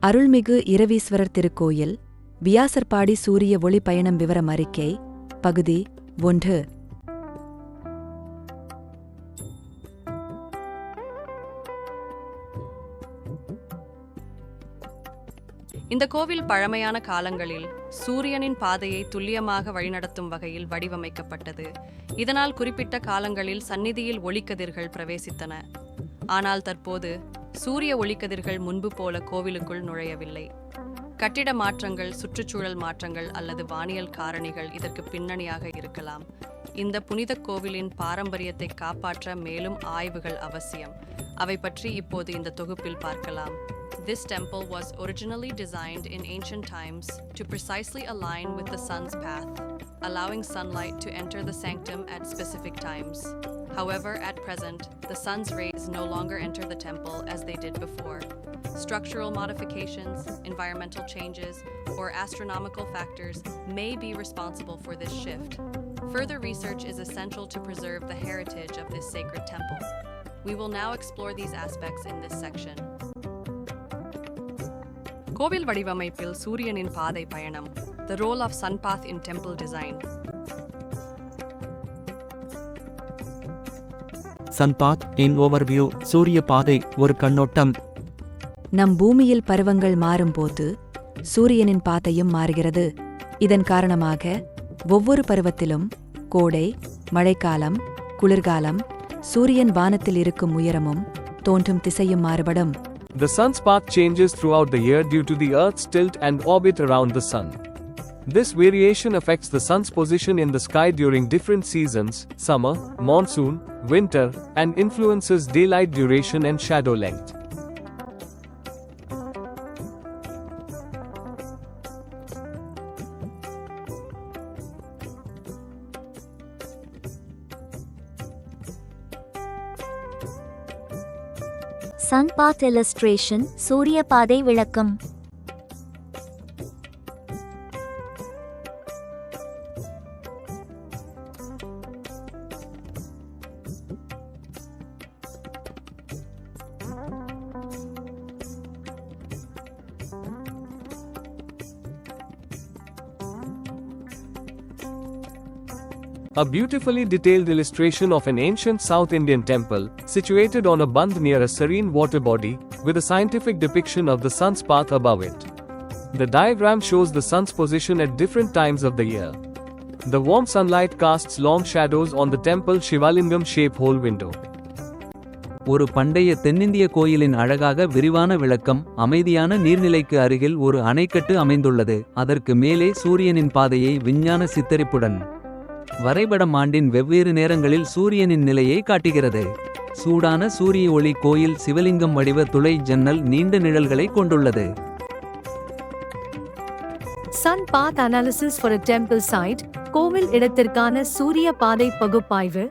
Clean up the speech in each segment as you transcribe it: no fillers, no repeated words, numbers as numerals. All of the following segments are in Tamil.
அருள்மிகு இரவீஸ்வரர் திருக்கோயில் வியாசர்பாடி சூரிய ஒளி பயணம் விவரம் அறிக்கை பகுதி 1. இந்த கோவில் பழமையான காலங்களில் சூரியனின் பாதையை துல்லியமாக வழிநடத்தும் வகையில் வடிவமைக்கப்பட்டது. இதனால் குறிப்பிட்ட காலங்களில் சந்நிதியில் ஒளிக்கதிர்கள் பிரவேசித்தன. ஆனால் தற்போது சூரிய ஒளிக்கதிர்கள் முன்பு போல கோவிலுக்குள் நுழையவில்லை. கட்டிட மாற்றங்கள், சுற்றுச்சூழல் மாற்றங்கள் அல்லது வானியல் காரணிகள் இதற்கு பின்னணியாக இருக்கலாம். இந்த புனித கோவிலின் பாரம்பரியத்தை காப்பாற்ற மேலும் ஆய்வுகள் அவசியம். அவை பற்றி இப்போது இந்த தொகுப்பில் பார்க்கலாம். This temple was originally designed in ancient times to precisely align with the sun's path, allowing sunlight to enter the sanctum at specific times. However, at present, the sun's rays no longer enter the temple as they did before. Structural modifications, environmental changes, or astronomical factors may be responsible for this shift. Further research is essential to preserve the heritage of this sacred temple. We will now explore these aspects in this section. கோவில் வடிவமைப்பில் சூரியனின் பாதை பயணம். The role of sun path in temple design. Sun path in overview. சூரிய பாதை ஒரு கண்ணோட்டம். நம் பூமியில் பருவங்கள் மாறும்போது சூரியனின் பாதையும் மாறுகிறது. இதன் காரணமாக ஒவ்வொரு பருவத்திலும் கோடை, மழைக்காலம், குளிர்காலம், சூரியன் வானத்தில் இருக்கும் உயரமும் தோன்றும் திசையும் மாறுபடும். The sun's path changes throughout the year due to the Earth's tilt and orbit around the sun. This variation affects the sun's position in the sky during different seasons, summer, monsoon, winter, and influences daylight duration and shadow length. Sun path illustration. சூரிய பாதை விளக்கம். A beautifully detailed illustration of an ancient South Indian temple, situated on a bandh near a serene water body, with a scientific depiction of the sun's path above it. The diagram shows the sun's position at different times of the year. The warm sunlight casts long shadows on the temple Shivalingam shape hole window. ஒரு பண்டைய தென்னிந்திய கோயிலின் அழகாக விரிவான விளக்கம். அமைதியான நீர்நிலைக்கு அருகில் ஒரு அணைக்கட்டு அமைந்துள்ளது. அதற்கு மேலே சூரியனின் பாதையை விஞ்ஞான சித்தரிப்புடன் வரைபடம் ஆண்டின் வெவ்வேறு நேரங்களில் சூரியனின் நிலையை காட்டுகிறது. சூடான சூரிய ஒளி கோயில் சிவலிங்கம் வடிவ துளை ஜன்னல் நீண்ட நிழல்களை கொண்டுள்ளது. Sun path analysis for a temple site. கோவில் இடத்திற்கான சூரிய பாதை பகுப்பாய்வு.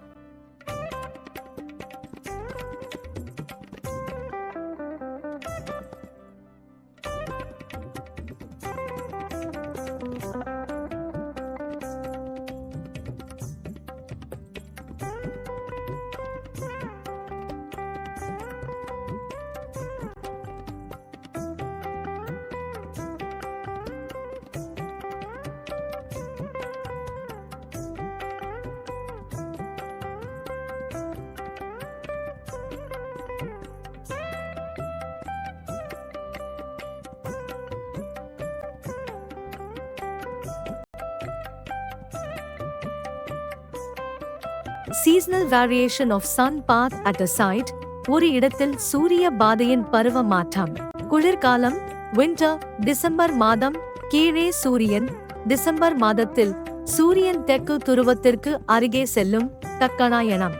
Seasonal variation of sun path at a site. ஒரு இடத்தில் சூரிய பாதையின் பருவ மாற்றம். குளிர்காலம் வின்டர் டிசம்பர் மாதம். கீழே சூரியன். டிசம்பர் மாதத்தில் சூரியன் தெற்கு துருவத்திற்கு அருகே செல்லும். தக்கணாயனம்.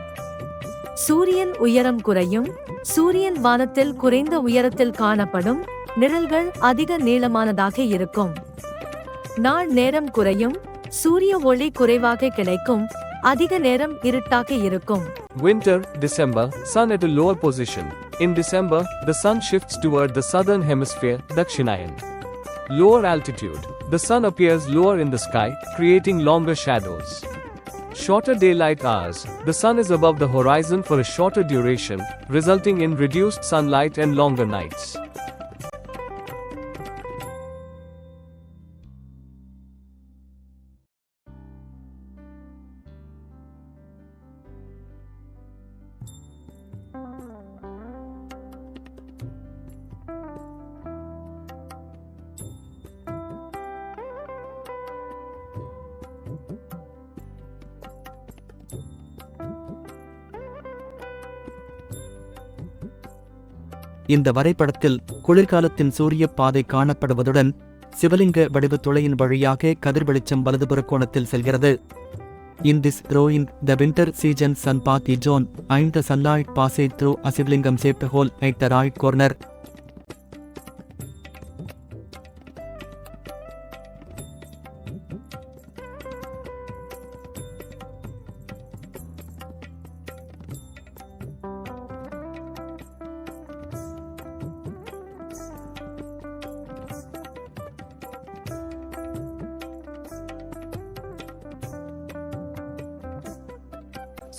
சூரியன் உயரம் குறையும். சூரியன் வானத்தில் குறைந்த உயரத்தில் காணப்படும். நிழல்கள் அதிக நீளமானதாக இருக்கும். நாள் நேரம் குறையும். சூரிய ஒளி குறைவாக கிடைக்கும். அதிக நேரம் இருட்டாக இருக்கும். Winter, December, sun at a lower position. In December, the sun shifts toward the southern hemisphere, Dakshinayan. Lower altitude, the sun appears lower in the sky, creating longer shadows. Shorter daylight hours, the sun is above the horizon for a shorter duration, resulting in reduced sunlight and longer nights. இந்த வரைபடத்தில் குளிர்காலத்தின் சூரிய பாதை காணப்படுவதுடன் சிவலிங்க வடிவ துளையின் வழியாக கதிர்வெளிச்சம் வலதுபுற கோணத்தில் செல்கிறது. In this drawing, the winter season sun path is shown, and the sunlight passes through a Shivlingam-shaped hole at the right corner.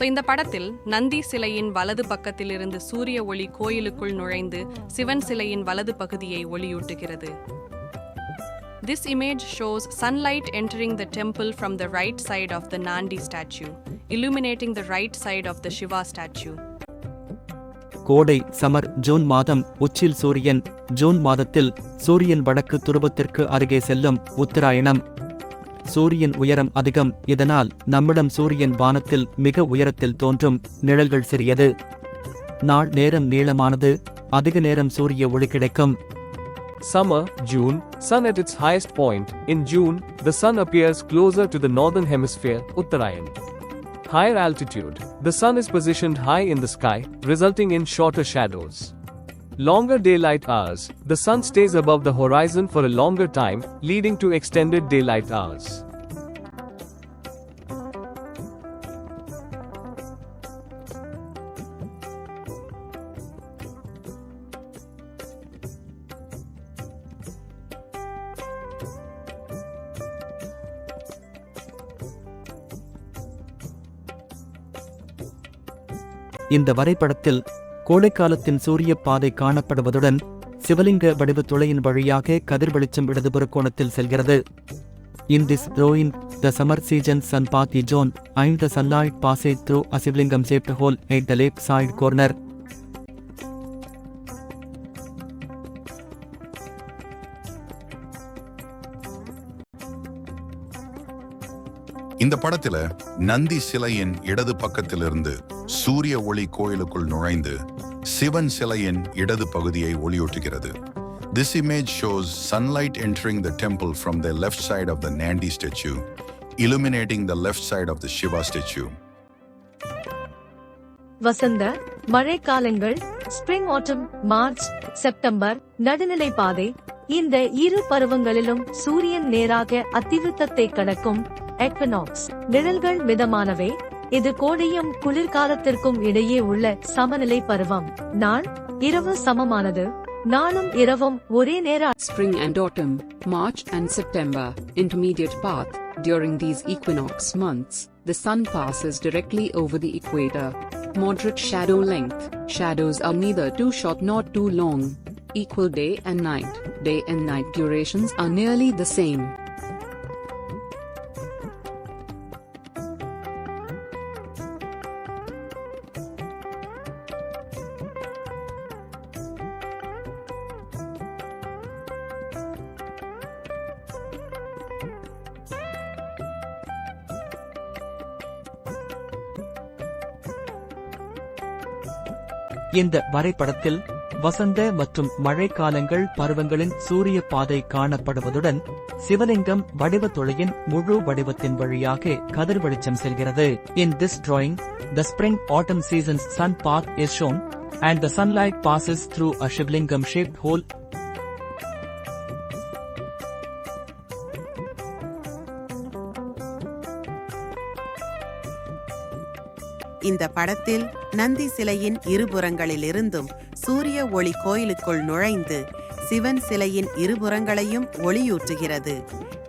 இந்த படத்தில் நந்தி சிலையின் வலது பக்கத்திலிருந்து சூரிய ஒளி கோயிலுக்குள் நுழைந்து சிவன் சிலையின் வலது பகுதியை ஒளியூட்டுகிறது. This image shows sunlight entering the temple from the right side of the Nandi statue, illuminating the right side of the Shiva statue. கோடை சமர் ஜூன் மாதம் உச்சில் சூரியன். ஜூன் மாதத்தில் சூரியன் வடக்கு துருவத்திற்கு அருகே செல்லும். உத்தராயணம். சூரியன் உயரம் அதிகம், இதனால் நம்மிடம் சூரியன் வானத்தில் மிக உயரத்தில் தோன்றும். நிழல்கள் சிறியது. நாள் நேரம் நீளமானது. அதிக நேரம் சூரிய ஒளி கிடைக்கும். Summer, June, sun at its highest point. In June, the sun appears closer to the northern hemisphere, Uttarayan. Higher altitude, the sun is positioned high in the sky, resulting in shorter shadows. Longer daylight hours, the sun stays above the horizon for a longer time, leading to extended daylight hours. இந்த வரைபடத்தில் கோடைக்காலத்தின் சூரிய பாதை காணப்படுவதுடன் சிவலிங்க வடிவ துளையின் வழியாக கதிர்வெளிச்சம் இடதுபுற கோணத்தில் செல்கிறது. In this drawing, the summer season sun path is shown, and the sunlight passes through a Shivlingam-shaped hole at the left side corner. இந்த படத்துல நந்தி சிலையின் இடது பக்கத்திலிருந்து சூரிய ஒளி கோயிலுக்குள் நுழைந்து சிவன் சிலையின் இடது பகுதியை ஒளியூட்டுகிறது. This image shows sunlight entering the temple from the left side of the Nandi statue, illuminating the left side of the Shiva statue. Vasantha மழைக்காலங்கள் spring atom March September நடுநிலை பாதை. இந்த இரு பருவங்களிலும் சூரியன் நேராக அத்திவித்தத்தை கடக்கும் எக்வினாக்ஸ். நிழல்கள் மிதமானவை. இது கோடையும் குளிர்காலத்திற்கும் இடையே உள்ள சமநிலை பருவம். நாள் இரவு சமமானது. நாளும் இரவும் ஒரே நேர. Spring and autumn, March and September, intermediate path. During these equinox months, the sun passes directly over the equator. Moderate shadow length. Shadows are neither too short nor too long. Equal day and night. Day and night durations are nearly the same. இந்த வரைபடத்தில் வசந்த மற்றும் மழைக்காலங்கள் பருவங்களின் சூரிய பாதை காணப்படுவதுடன் சிவலிங்கம் வடிவ துளையின் முழு வடிவத்தின் வழியாக கதிர்வெளிச்சம் செல்கிறது. In this drawing, the spring-autumn season's sun path is shown, and the sunlight passes through a Shivlingam-shaped hole. இந்த படத்தில் நந்தி சிலையின் இருபுறங்களிலிருந்தும் சூரிய ஒளி கோயிலுக்குள் நுழைந்து சிவன் சிலையின் இருபுறங்களையும் ஒளியூட்டுகிறது.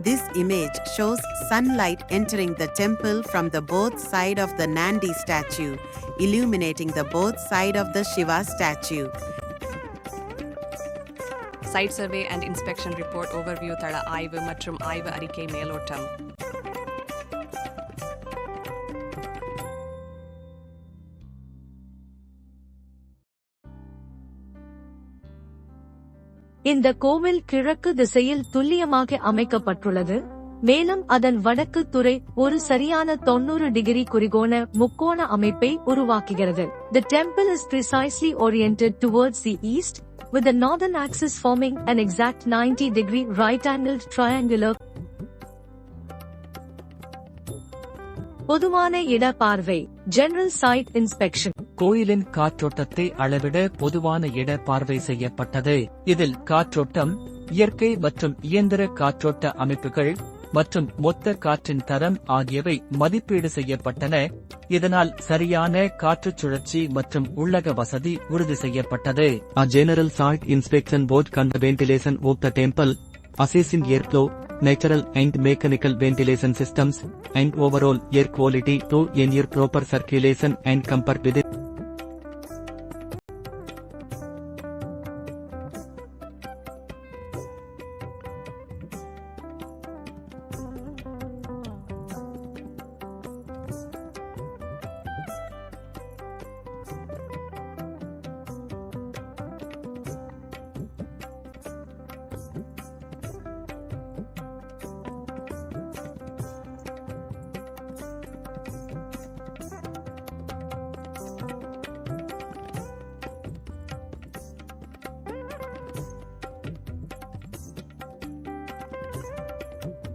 This image shows sunlight entering the temple from the both side of the Nandi statue, illuminating the both side of the Shiva statue. Site survey and inspection report overview தள ஆய்வு மற்றும் ஆய்வு அறிக்கை மேலோட்டம். இந்த கோவில் கிழக்கு திசையில் துல்லியமாக அமைக்கப்பட்டுள்ளது. மேலும் அதன் வடக்கு துறை ஒரு சரியான 90 டிகிரி குறிகோண முக்கோண அமைப்பை உருவாக்குகிறது. The temple is precisely oriented towards the east, with the northern axis forming an exact 90-degree right-angled triangular. பொதுவான இட பார்வை, general site inspection. கோயிலின் காற்றோட்டத்தை அளவிட பொதுவான இட பார்வை செய்யப்பட்டது. இதில் காற்றோட்டம், இயற்கை மற்றும் இயந்திர காற்றோட்ட அமைப்புகள் மற்றும் மொத்த காற்றின் தரம் ஆகியவை மதிப்பீடு செய்யப்பட்டன. இதனால் சரியான காற்றுச் சுழற்சி மற்றும் உள்ளக வசதி உறுதி செய்யப்பட்டது. A general site inspection board conducts ventilation of the temple, assessing airflow, natural and mechanical ventilation systems, and overall air quality to ensure proper circulation and comfort within.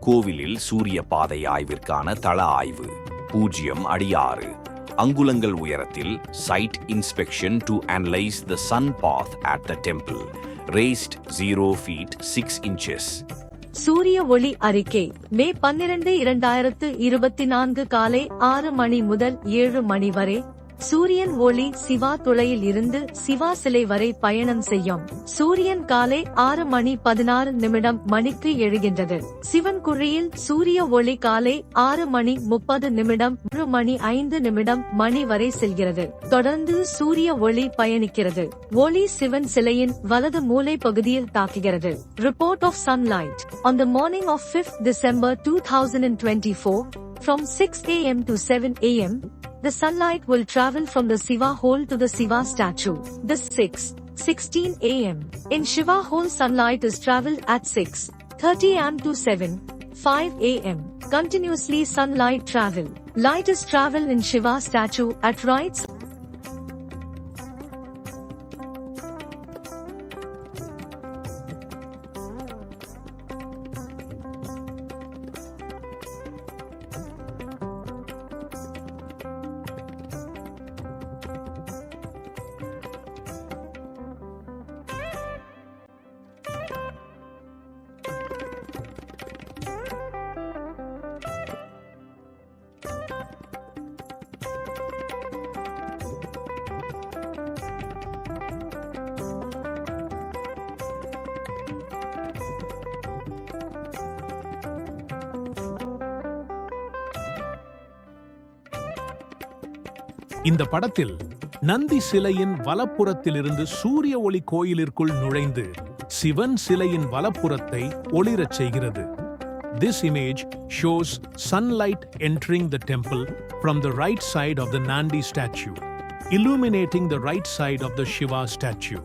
கோவிலில் சூரிய பாதை ஆய்விற்கான தள ஆய்வு 0 அடி 6 அங்குலங்கள் உயரத்தில் side inspection to analyse the sun path at the temple raised 0 feet 6 inches. சூரிய ஒளி அறிக்கை மே 12, 2024 காலை 6 மணி முதல் 7 மணி வரை. சூரியன் ஒளி சிவா துளையில் இருந்து சிவா சிலை வரை பயணம் செய்யும். சூரியன் காலை 6 மணி 16 மணிக்கு எழுகின்றது. சிவன் குழியில் சூரிய ஒளி காலை 6 மணி 30 1 மணி 5 மணி வரை செல்கிறது. தொடர்ந்து சூரிய ஒளி பயணிக்கிறது. ஒளி சிவன் சிலையின் வலது மூலை பகுதியில் தாக்குகிறது. Report of sunlight on the morning of 5th December 2024 from 6 a.m. to 7 a.m. The sunlight will travel from the Shiva hole to the Shiva statue. The 6:16 a.m. in Shiva hole sunlight is traveled at 6:30 am to 7:05 a.m. Continuously sunlight travel. Light is travel in Shiva statue at right side. இந்த படத்தில் நந்தி சிலையின் வலப்புறத்திலிருந்து சூரிய ஒளி கோயிலிற்குள் நுழைந்து சிவன் சிலையின் வலப்புறத்தை ஒளிரச் செய்கிறது. This image shows sunlight entering the temple from the right side of the Nandi statue, illuminating the right side of the Shiva statue.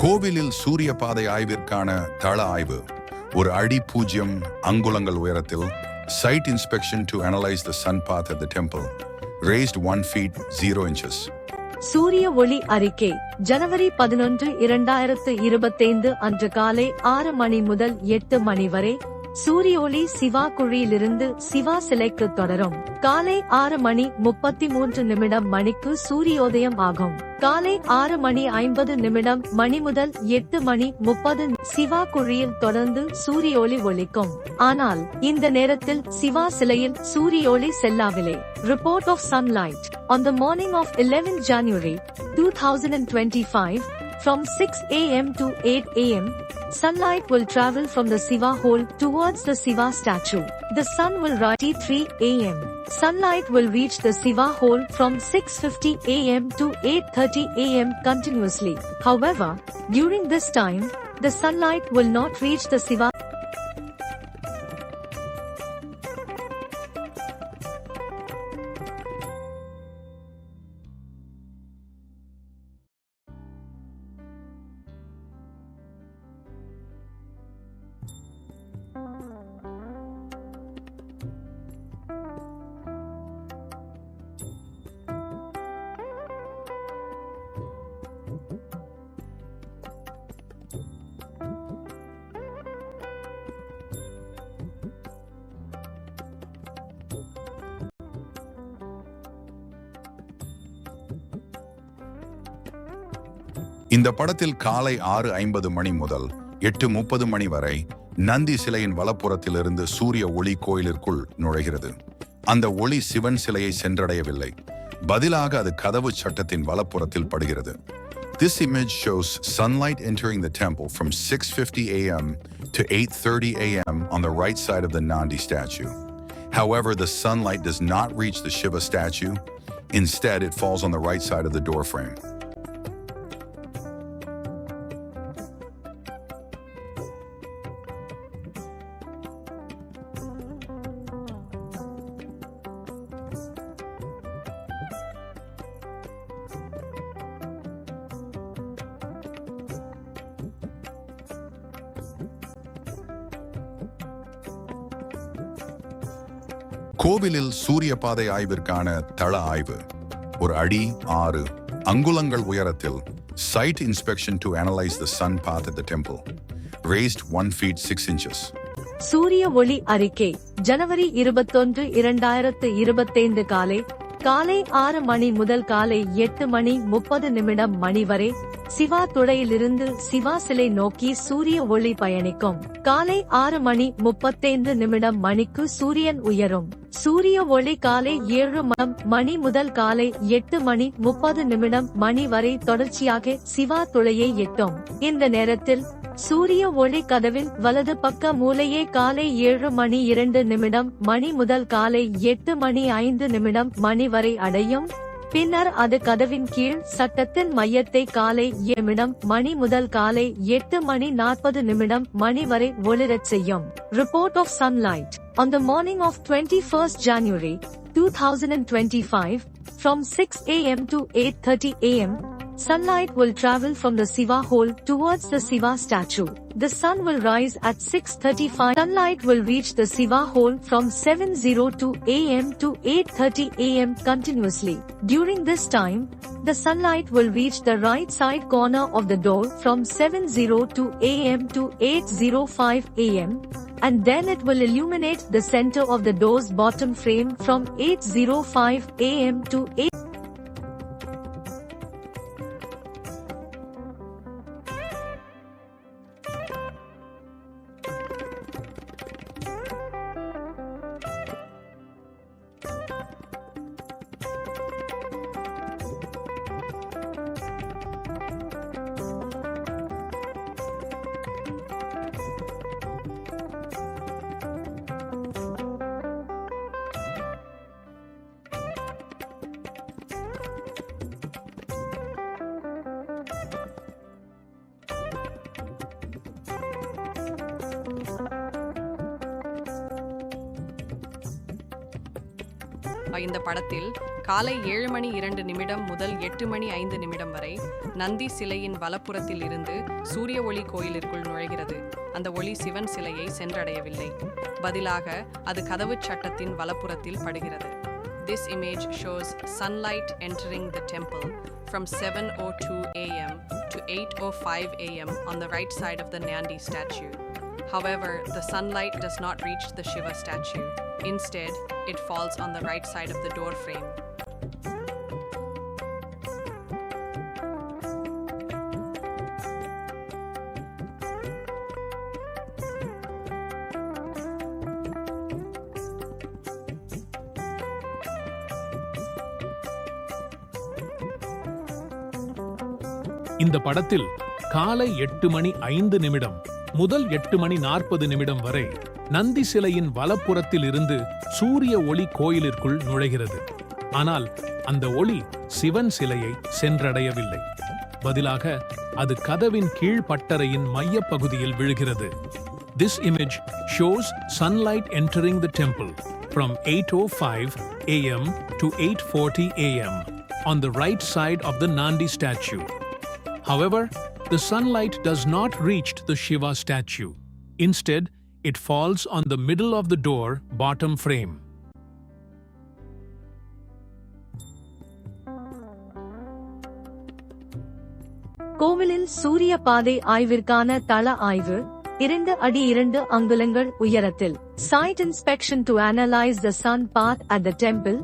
கோவிலில் சூரிய பாதை ஆய்விற்கான தள ஆய்வு 1 அடி 0 அங்குலங்கள் உயரத்தில் site inspection to analyze the sun path at the temple raised 1 feet 0 inches. சூரிய ஒளி அறிக்கை ஜனவரி 11, 2025 அன்று காலை 6 மணி முதல் 8 மணி வரை. சூரிய ஒளி சிவா குழியிலிருந்து சிவா சிலைக்கு தொடரும். காலை 6 மணி 33 மணிக்கு சூரியோதயம் ஆகும். காலை 6 மணி 50 மணி முதல் 8 மணி 30 சிவா குழியில் தொடர்ந்து சூரியோளி ஒளிக்கும். ஆனால் இந்த நேரத்தில் சிவா சிலையில் சூரியோளி செல்லாவில்லை. Report of sunlight on the morning of 11 January 2025 from 6 a.m. to 8 a.m. Sunlight will travel from the Shiva hole towards the Shiva statue. The sun will rise at 3 a.m. Sunlight will reach the Shiva hole from 6:50 a.m. to 8:30 a.m. continuously. However, during this time, the sunlight will not reach the Shiva. இந்த படத்தில் காலை 6:50 மணி முதல் 8:30 மணி வரை நந்தி சிலையின் வலப்புறத்திலிருந்து சூரிய ஒளி கோயிலிற்குள் நுழைகிறது. அந்த ஒளி சிவன் சிலையை சென்றடையவில்லை, பதிலாக அது கதவு சட்டத்தின் வலப்புறத்தில் படுகிறது. This image shows sunlight entering the temple from 6:50 a.m. to 8:30 a.m. on the right side of the Nandi statue. However, the sunlight does not reach the Shiva statue. Instead, it falls on the right side of the door frame. கோவிலில் சூரிய பாதை ஆய்விற்கான தள ஆய்வு. ஒரு அடி 6 அங்குலங்கள் உயரத்தில் site inspection to analyze the sun path at the temple. Raised 1 feet 6 inches. சூரிய ஒளி அறிக்கை ஜனவரி 21, 2025 காலை 6 மணி முதல் காலை 8:30 மணி வரை சிவா துளையிலிருந்து சிவா சிலை நோக்கி சூரிய ஒளி பயணிக்கும். காலை 6:35 மணிக்கு சூரியன் உயரும். சூரிய ஒளி காலை 7 மணி முதல் காலை 8:30 மணி வரை தொடர்ச்சியாக சிவா துளையை எட்டும். இந்த நேரத்தில் சூரிய ஒளி கதவின் வலது பக்க மூலையே காலை 7:02 மணி முதல் காலை 8:05 மணி வரை அடையும். பின்னர் அது கதவின் கீழ் சட்டத்தின் மையத்தை காலை 7 மணி முதல் காலை 8:40 மணி வரை ஒளிரச் செய்யும். Report of sunlight. On the morning of 21st January 2025, from 6 a.m. to 8:30 a.m., sunlight will travel from the Siva hole towards the Siva statue. The sun will rise at 6:35. Sunlight will reach the Siva hole from 7:02 a.m. to 8:30 a.m. continuously. During this time, the sunlight will reach the right side corner of the door from 7:02 a.m. to 8:05 a.m. and then it will illuminate the center of the door's bottom frame from 8:05 a.m. to 8. இந்த படத்தில் காலை 7:02 முதல் 8:05 வரை நந்தி சிலையின் வலப்புறத்தில் இருந்து சூரிய ஒளி கோயிலிற்குள் நுழைகிறது. அந்த ஒளி சிவன் சிலையை சென்றடையவில்லை, பதிலாக அது கதவு சட்டத்தின் வலப்புறத்தில் படுகிறது. This image shows sunlight entering the temple from 7:02 a.m. to 8:05 a.m. on the right side of the Nandi statue. However, the sunlight does not reach the Shiva statue. Instead, it falls on the right side of the door frame. இந்த படத்தில் காலை 8:05 முதல் 8:40 வரை நந்தி சிலையின் வலப்புறத்தில் இருந்து சூரிய ஒளி கோயிலிற்குள் நுழைகிறது. ஆனால் அந்த ஒளி சிவன் சிலையை சென்றடையவில்லை, பதிலாக அது கதவின் கீழ் பட்டறையின் மைய பகுதியில் விழுகிறது. This image shows sunlight entering the temple from 8:05 a.m. to 8:40 a.m. on the right side of the Nandi statue. However, the sunlight does not reach the Shiva statue. Instead, it falls on the middle of the door bottom frame. கோவிலில் சூரிய பாதை ஆய்விற்கான தள ஆய்வு 2 அடி 2 அங்குலங்கள் உயரத்தில். Site inspection to analyze the sun path at the temple.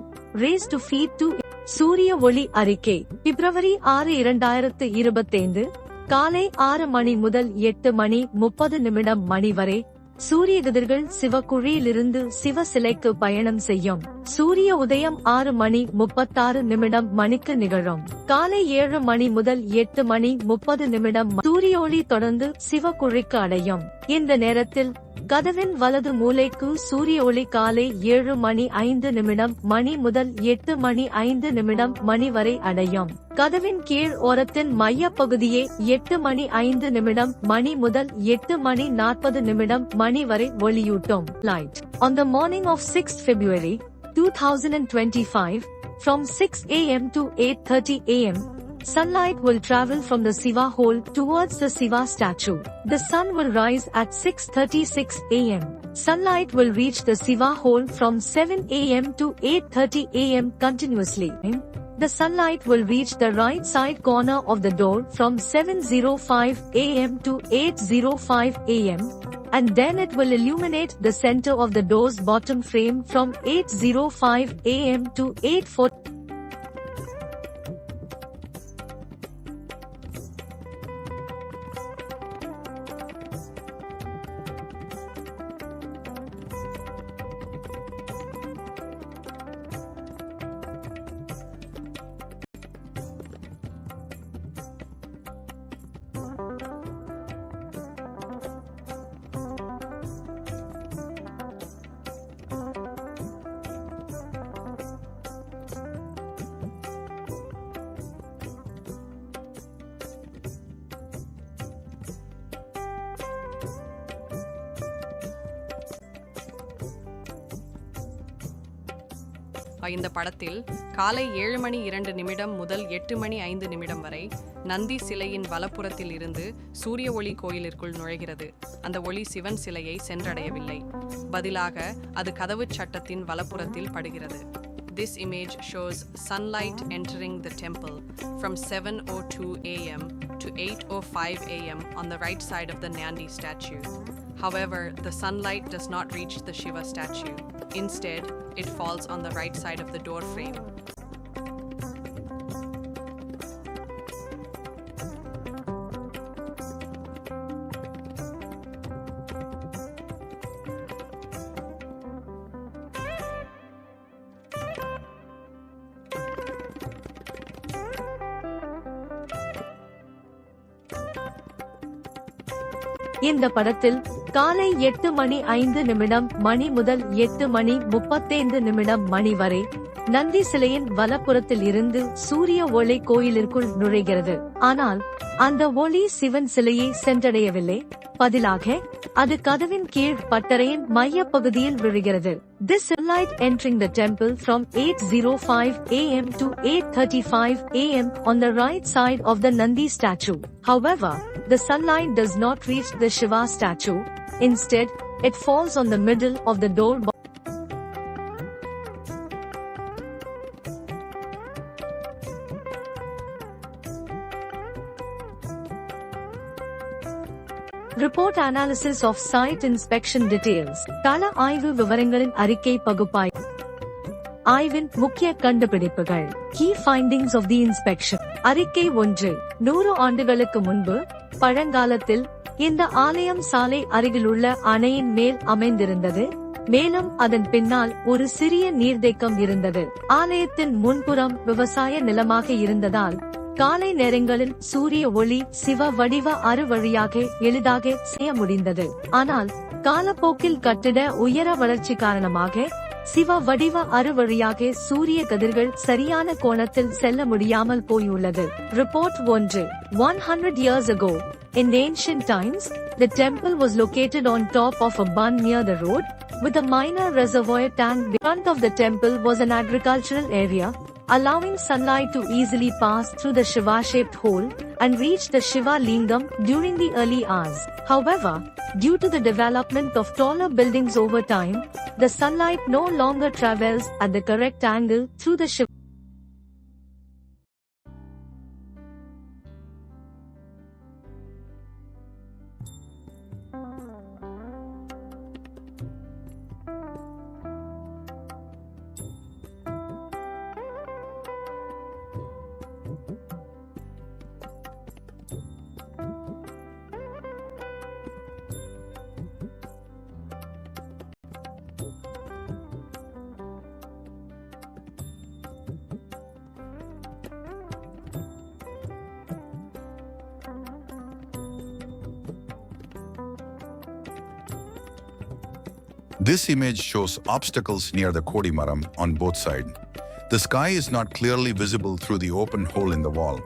Raised to feet 2 சூரிய ஒளி அறிக்கை பிப்ரவரி 6 2025 காலை 6 மணி முதல் 8 மணி 30 மணி வரை சூரிய கதிர்கள் சிவக்குழியிலிருந்து சிவ சிலைக்கு பயணம் செய்யும். சூரிய உதயம் 6 மணி 36 மணிக்கு நிகழும். காலை 7 மணி முதல் 8 மணி 30 சூரிய ஒளி தொடர்ந்து சிவக்குழிக்கு அடையும். இந்த நேரத்தில் கதவின் வலது மூலைக்கு சூரிய ஒளி காலை 7 மணி 5 மணி முதல் 8 மணி 5 மணி வரை அடையும். கதவின் கீழ் ஓரத்தின் மைய பகுதியே 8 மணி 5 மணி முதல் 8 மணி 40 மணி வரை ஒளியூட்டும். Light. On the morning of 6th February 2025, from 6 a.m. to 8:30 a.m., sunlight will travel from the Shiva hole towards the Shiva statue. The sun will rise at 6:36 a.m. Sunlight will reach the Shiva hole from 7 a.m. to 8:30 a.m. continuously. The sunlight will reach the right side corner of the door from 7:05 a.m. to 8:05 a.m. and then it will illuminate the center of the door's bottom frame from 8:05 a.m. to 8:40. இந்த படத்தில் காலை 7 மணி 2 முதல் 8 மணி 5 வரை நந்தி சிலையின் வலப்புறத்தில் இருந்து சூரிய ஒளி கோயிலிற்குள் நுழைகிறது. அந்த ஒளி சிவன் சிலையை சென்றடையவில்லை. பதிலாக அது கதவு சட்டத்தின் வலப்புறத்தில் படுகிறது. This image shows sunlight entering the temple from 7:02 a.m. to 8:05 a.m. on the right side of the Nandi statue. However, the sunlight does not reach the Shiva statue. Instead, it falls on the right side of the door frame. இந்த படத்தில் காலை 8 மணி 5 மணி முதல் 8 மணி 35 மணி வரை நந்தி சிலையின் வலப்புறத்தில் இருந்து சூரிய ஒளி கோயிலிற்குள் நுழைகிறது. ஆனால் அந்த ஒளி சிவன் சிலையை சென்றடையவில்லை. பதிலாக அது கதவின் கீழ் பட்டறையின் மைய பகுதியில் விழுகிறது. This sunlight entering the temple from 8:05 a.m. to 8:35 a.m. on the right side of the Nandi statue. However, the sunlight does not reach the Shiva statue. Instead, it falls on the middle of the door. Report analysis of site inspection details. கள ஆய்வு விவரங்களின் அறிக்கை பகுப்பாய்வு. ஆய்வின் முக்கிய கண்டுபிடிப்புகள். Key findings of the inspection. அறிக்கை 1. 100 ஆண்டுகளுக்கு முன்பு பழங்காலத்தில் இந்த ஆலயம் சாலை அருகிலுள்ள அணையின் மேல் அமைந்திருந்தது. மேலும் அதன் பின்னால் ஒரு சிறிய நீர்த்தேக்கம் இருந்தது. ஆலயத்தின் முன்புறம் விவசாய நிலமாக இருந்ததால் காலை நேரங்களில் சூரிய ஒளி சிவ வடிவ அறு வழியாக எளிதாக செய்ய முடிந்தது. ஆனால் காலப்போக்கில் கட்டிட உயர வளர்ச்சி காரணமாக சிவ வடிவ அறு வழியாக சூரிய கதிர்கள் சரியான கோணத்தில் செல்ல முடியாமல் போயுள்ளது. Report 1. 100 years ago, in ancient times, the temple was located on top of a bund near the road, with a minor reservoir tank. The front of the temple was an agricultural area, allowing sunlight to easily pass through the Shiva-shaped hole and reach the Shiva Lingam during the early hours. However, due to the development of taller buildings over time, the sunlight no longer travels at the correct angle through the Shiva. This image shows obstacles near the Kodimaram on both sides. The sky is not clearly visible through the open hole in the wall.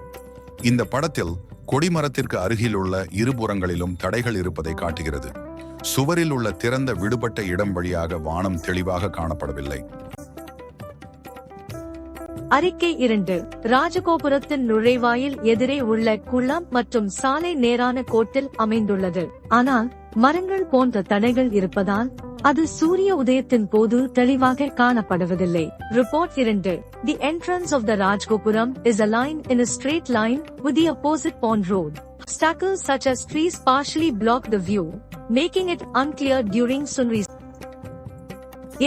இந்த படத்தில் கொடிமரத்திற்கு அருகில் உள்ள இருபுறங்களிலும் தடைகள் இருப்பதை காட்டுகிறது. சுவரில் உள்ள திறந்த விடுபட்ட இடம் வழியாக வானம் தெளிவாக காணப்படவில்லை. அறிக்கை 2. ராஜகோபுரத்தின் நுழைவாயில் எதிரே உள்ள குளம் மற்றும் சாலை நேரான கோட்டில் அமைந்துள்ளது. ஆனால் மரங்கள் போன்ற தடைகள் இருப்பதால் அது சூரிய உதயத்தின் போது தெளிவாக காணப்படுவதில்லை. Report 2. The entrance of the Rajgopuram is aligned in a straight line with the opposite pond road. Obstacles such as trees partially block the view, making it unclear during sunrise.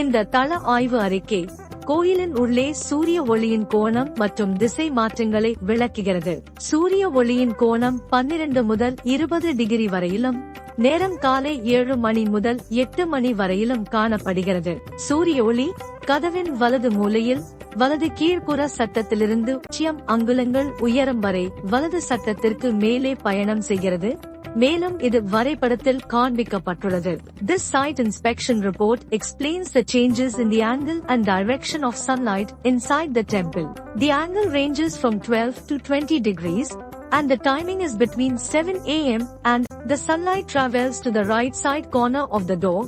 இந்த தள ஆய்வு அறிக்கை கோயிலின் உள்ளே சூரிய ஒளியின் கோணம் மற்றும் திசை மாற்றங்களை விளக்குகிறது. சூரிய ஒளியின் கோணம் 12 முதல் 20 டிகிரி வரையிலும் நேரம் காலை 7 மணி முதல் 8 மணி வரையிலும் காணப்படுகிறது. சூரிய ஒளி கதவின் வலது மூலையில் வலது கீழ்ப்புற சட்டத்திலிருந்து 0 அங்குலங்கள் உயரம் வரை வலது சட்டத்திற்கு மேலே பயணம் செய்கிறது. மேலும் இது வரைபடத்தில் காண்பிக்கப்பட்டுள்ளது. This site inspection report explains the changes in the angle and direction of sunlight inside the temple. The angle ranges from 12 to 20 degrees and the timing is between 7 a.m. and the sunlight travels to the right side corner of the door,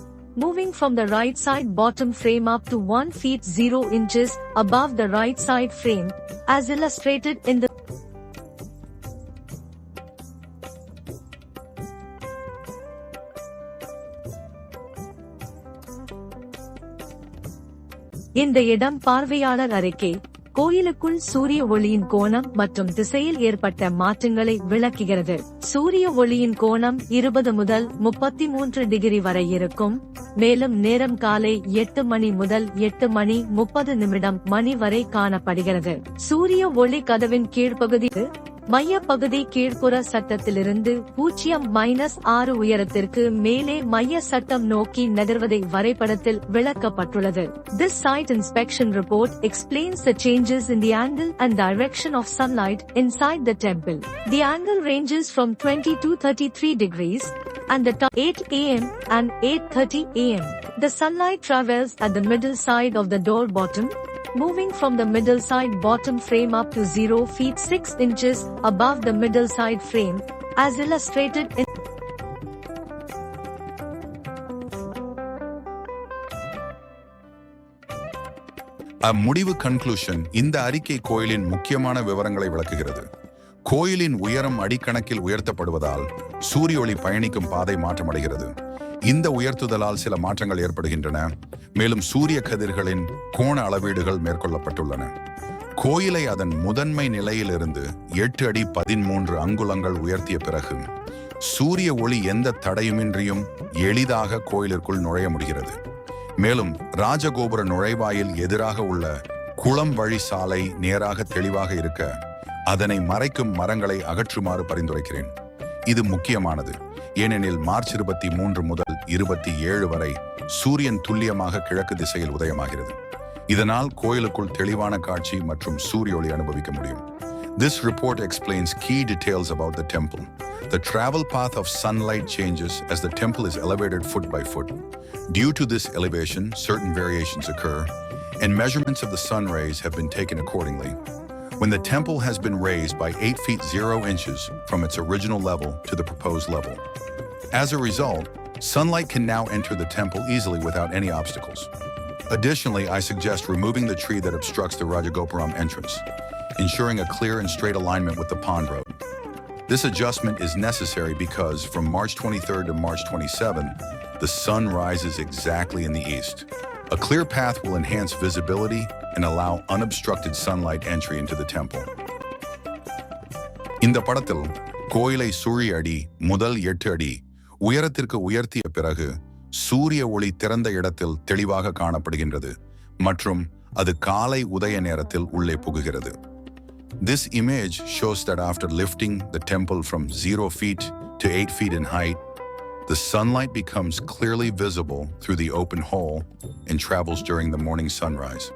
moving from the right side bottom frame up to 1 feet 0 inches above the right side frame, as illustrated in the இந்த இடம் பார்வையாளர் அறிக்கை கோயிலுக்குள் சூரிய ஒளியின் கோணம் மற்றும் திசையில் ஏற்பட்ட மாற்றங்களை விளக்குகிறது. சூரிய ஒளியின் கோணம் 20 முதல் 33 டிகிரி வரை இருக்கும். மேலும் நேரம் காலை 8 மணி முதல் 8 மணி 30 நிமிடம் மணி வரை காணப்படுகிறது. சூரிய ஒளி கதவின் கீழ்ப்பகுதி மைய பகுதி கீழ்ப்புற சட்டத்திலிருந்து 0-6 உயரத்திற்கு மேலே மைய சட்டம் நோக்கி நகர்வதை வரைபடத்தில் விளக்கப்பட்டுள்ளது. This site inspection report explains the changes in the angle and direction of sunlight inside the temple. The angle ranges from 20 to 33 degrees and the time 8 a.m. and 8:30 a.m. The sunlight travels at the middle side of the door bottom, moving from the middle side bottom frame up to 0 feet 6 inches above the middle side frame, as illustrated in முடிவு கன்க்ளூஷன். இந்த அறிக்கை கோயிலின் முக்கியமான விவரங்களை விளக்குகிறது. கோயிலின் உயரம் அடிக்கணக்கில் உயர்த்தப்படுவதால் சூரிய ஒளி பயணிக்கும் பாதை மாற்றமடைகிறது. இந்த உயர்த்துதலால் சில மாற்றங்கள் ஏற்படுகின்றன. மேலும் சூரிய கதிர்களின் கோண அளவீடுகள் மேற்கொள்ளப்பட்டுள்ளன. கோயிலை அதன் முதன்மை நிலையிலிருந்து 8 அடி 13 அங்குலங்கள் உயர்த்திய பிறகு சூரிய ஒளி எந்த தடையுமின்றியும் எளிதாக கோயிலிற்குள் நுழைய முடிகிறது. மேலும் ராஜகோபுர நுழைவாயில் எதிராக உள்ள குளம் வழி சாலை நேராக தெளிவாக இருக்க அதனை மறைக்கும் மரங்களை அகற்றுமாறு பரிந்துரைக்கிறேன். இது முக்கியமானது, ஏனெனில் மார்ச் 23 முதல் 27 வரை சூரியன் துல்லியமாக கிழக்கு திசையில் உதயமாகிறது. இதனால் கோயிலுக்குள் தெளிவான காட்சி மற்றும் சூரிய ஒளி அனுபவிக்க முடியும். This report explains key details about the temple. The travel path of sunlight changes as the temple is elevated foot by foot. Due to this elevation, certain variations occur, and measurements of the sun rays have been taken accordingly. When the temple has been raised by 8 feet 0 inches from its original level to the proposed level. As a result, sunlight can now enter the temple easily without any obstacles. Additionally, I suggest removing the tree that obstructs the Rajagopuram entrance, ensuring a clear and straight alignment with the pond road. This adjustment is necessary because from March 23rd to March 27th, the sun rises exactly in the east. A clear path will enhance visibility and allow unobstructed sunlight entry into the temple. இந்த படத்தில் கோயிலை சுழி அடி முதல் 8 அடி உயரத்திற்கு உயர்த்திய பிறகு சூரிய ஒளி திறந்த இடத்தில் தெளிவாக காணப்படுகின்றது மற்றும் அது காலை உதய நேரத்தில் உள்ளே புகுகிறது. This image shows that after lifting the temple from 0 feet to 8 feet in height, the sunlight becomes clearly visible through the open hole and travels during the morning sunrise.